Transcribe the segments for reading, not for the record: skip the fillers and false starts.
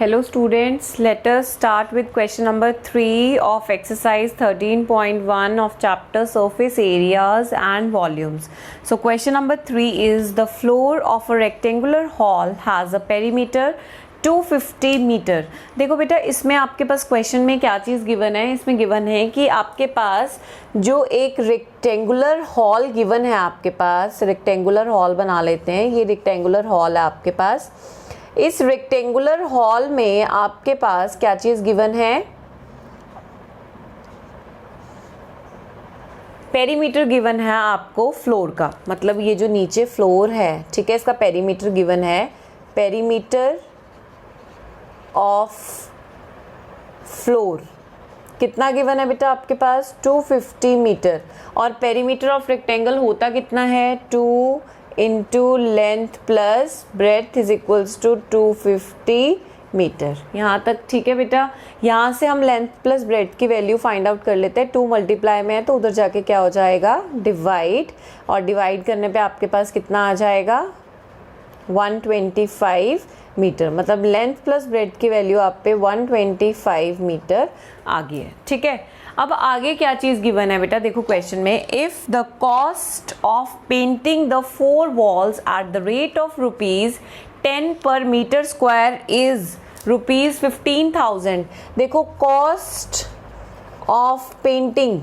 Hello students, let us start with question number 3 of exercise 13.1 of chapter surface areas and volumes. So question number 3 is the floor of a rectangular hall has a perimeter 250 metre. देखो बेटा इसमें आपके पास question में क्या चीज़ given है, इसमें given है कि आपके पास जो एक रेक्टेंगुलर हॉल गिवन है, आपके पास रेक्टेंगुलर हॉल बना लेते हैं, ये रेक्टेंगुलर हॉल है आपके पास। इस रेक्टेंगुलर हॉल में आपके पास क्या चीज़ गिवन है, पेरीमीटर गिवन है आपको फ्लोर का, मतलब ये जो नीचे फ्लोर है, ठीक है, इसका पेरीमीटर गिवन है। पेरीमीटर ऑफ फ्लोर कितना गिवन है बेटा आपके पास, 250 मीटर। और पेरीमीटर ऑफ रेक्टेंगल होता कितना है, 2 into length plus breadth is equals to 250 metre. यहाँ तक ठीक है बेटा। यहाँ से हम लेंथ प्लस ब्रेथ की वैल्यू फाइंड आउट कर लेते हैं। 2 मल्टीप्लाई में है तो उधर जाके क्या हो जाएगा, डिवाइड, और डिवाइड करने पे आपके पास कितना आ जाएगा, 125 मीटर। मतलब लेंथ प्लस ब्रेथ की वैल्यू आप पे 125 मीटर आ गई है, ठीक है। अब आगे क्या चीज़ गिवन है बेटा, देखो क्वेश्चन में, if the cost of painting the 4 walls at the rate of ₹10 per metre square is ₹15,000। देखो cost of painting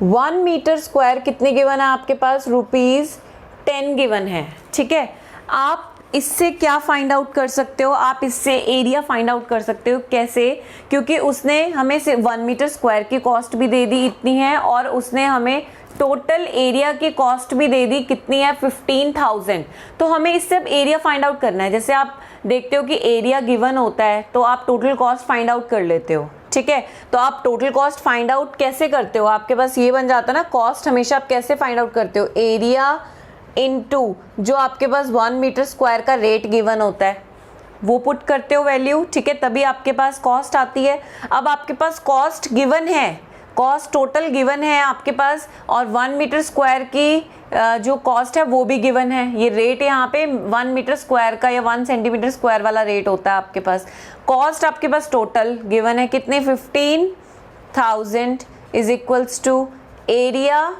1 metre square कितने गिवन है आपके पास, ₹10 गिवन है, ठीक है। आप इससे क्या फाइंड आउट कर सकते हो, आप इससे एरिया फाइंड आउट कर सकते हो। कैसे, क्योंकि उसने हमें सिर्फ 1 मीटर स्क्वायर की कॉस्ट भी दे दी इतनी है, और उसने हमें टोटल एरिया की कॉस्ट भी दे दी कितनी है, 15,000। तो हमें इससे अब एरिया फाइंड आउट करना है। जैसे आप देखते हो कि एरिया गिवन होता है तो आप टोटल कॉस्ट फाइंड आउट कर लेते हो, ठीक है। तो आप टोटल कॉस्ट फाइंड आउट कैसे करते हो, आपके पास ये बन जाता है ना, कॉस्ट हमेशा आप कैसे फाइंड आउट करते हो, एरिया इनटू जो आपके पास 1 मीटर स्क्वायर का रेट गिवन होता है वो पुट करते हो वैल्यू, ठीक है, तभी आपके पास कॉस्ट आती है। अब आपके पास कॉस्ट गिवन है, कॉस्ट टोटल गिवन है आपके पास, और 1 मीटर स्क्वायर की जो कॉस्ट है वो भी गिवन है। ये रेट यहाँ पे 1 मीटर स्क्वायर का या 1 सेंटीमीटर स्क्वायर वाला रेट होता है आपके पास। कॉस्ट आपके पास टोटल गिवन है कितने, 15,000 is equals to area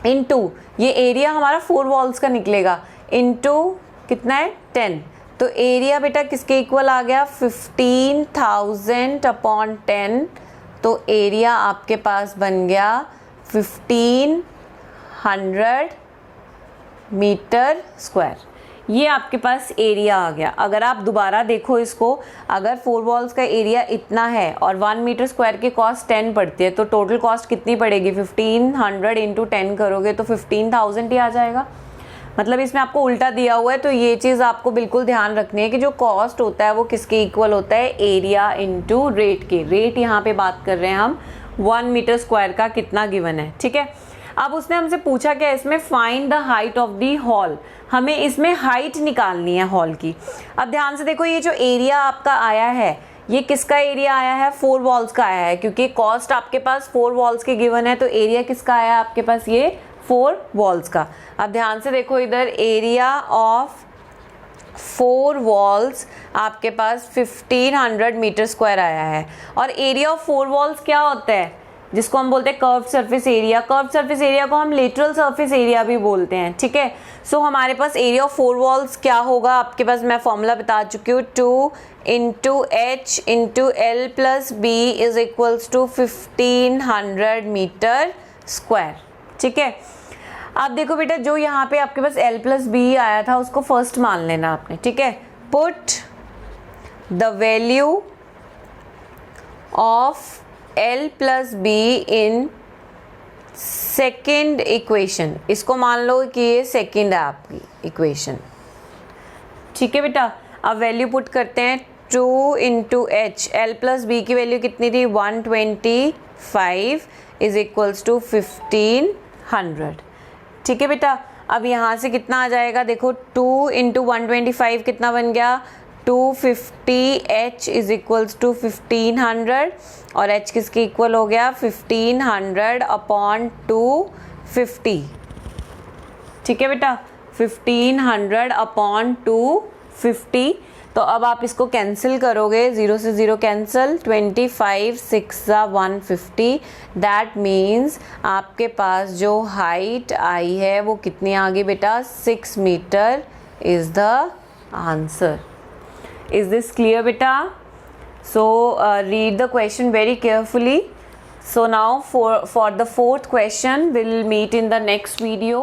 into, ये एरिया हमारा 4 वॉल्स का निकलेगा, इनटू कितना है, 10। तो एरिया बेटा किसके इक्वल आ गया, 15,000 अपॉन 10। तो एरिया आपके पास बन गया 1500 मीटर स्क्वायर। ये आपके पास एरिया आ गया। अगर आप दोबारा देखो इसको, अगर 4 वॉल्स का एरिया इतना है और 1 मीटर स्क्वायर की कॉस्ट 10 पड़ती है, तो टोटल कॉस्ट कितनी पड़ेगी, 1500 इंटू 10 करोगे तो 15,000 ही आ जाएगा। मतलब इसमें आपको उल्टा दिया हुआ है, तो ये चीज़ आपको बिल्कुल ध्यान रखनी है कि जो कॉस्ट होता है वो किसके इक्वल होता है, एरिया इंटू रेट के। रेट यहाँ पे बात कर रहे हैं हम, 1 मीटर स्क्वायर का कितना गिवन है, ठीक है। अब उसने हमसे पूछा क्या, इसमें find the height of the hall, हमें इसमें हाइट निकालनी है हॉल की। अब ध्यान से देखो, ये जो एरिया आपका आया है ये किसका एरिया आया है, 4 वॉल्स का आया है, क्योंकि कॉस्ट आपके पास 4 वॉल्स की गिवन है, तो एरिया किसका आया है आपके पास, ये 4 वॉल्स का। अब ध्यान से देखो इधर, एरिया ऑफ 4 वॉल्स आपके पास 1500 मीटर स्क्वायर आया है। और एरिया ऑफ 4 वॉल्स क्या होता है, जिसको हम बोलते हैं curve surface area. Curve surface area को हम लेटरल सरफेस एरिया भी बोलते हैं, ठीक है। सो हमारे पास एरिया ऑफ 4 वॉल्स क्या होगा आपके पास, मैं फॉर्मूला बता चुकी हूँ, 2 into H into L plus B is equals to 1500 metre square, ठीक है। अब देखो बेटा, जो यहाँ पे आपके पास एल प्लस बी आया था उसको फर्स्ट मान लेना आपने, ठीक है। Put the value of L plus be in second equation, इसको मान लो कि ये सेकेंड है आपकी इक्वेशन, ठीक है बेटा। अब वैल्यू पुट करते हैं, 2 into H, L plus B की वैल्यू कितनी थी, 125 इज इक्वल्स टू 1500, ठीक है बेटा। अब यहाँ से कितना आ जाएगा, देखो 2 इंटू 125 कितना बन गया, 250 h इज इक्वल्स टू 1500, और h किसके इक्वल हो गया, 1500 अपॉन 250, ठीक है बेटा, 1500 अपॉन 2 50। तो अब आप इसको कैंसिल करोगे, 0 से 0 कैंसिल, 25 6 150। दैट मीन्स आपके पास जो हाइट आई है वो कितनी आ गई बेटा, 6 metre is the answer. Is this clear बेटा? So read the question very carefully. So now for the fourth question, we'll meet in the next video.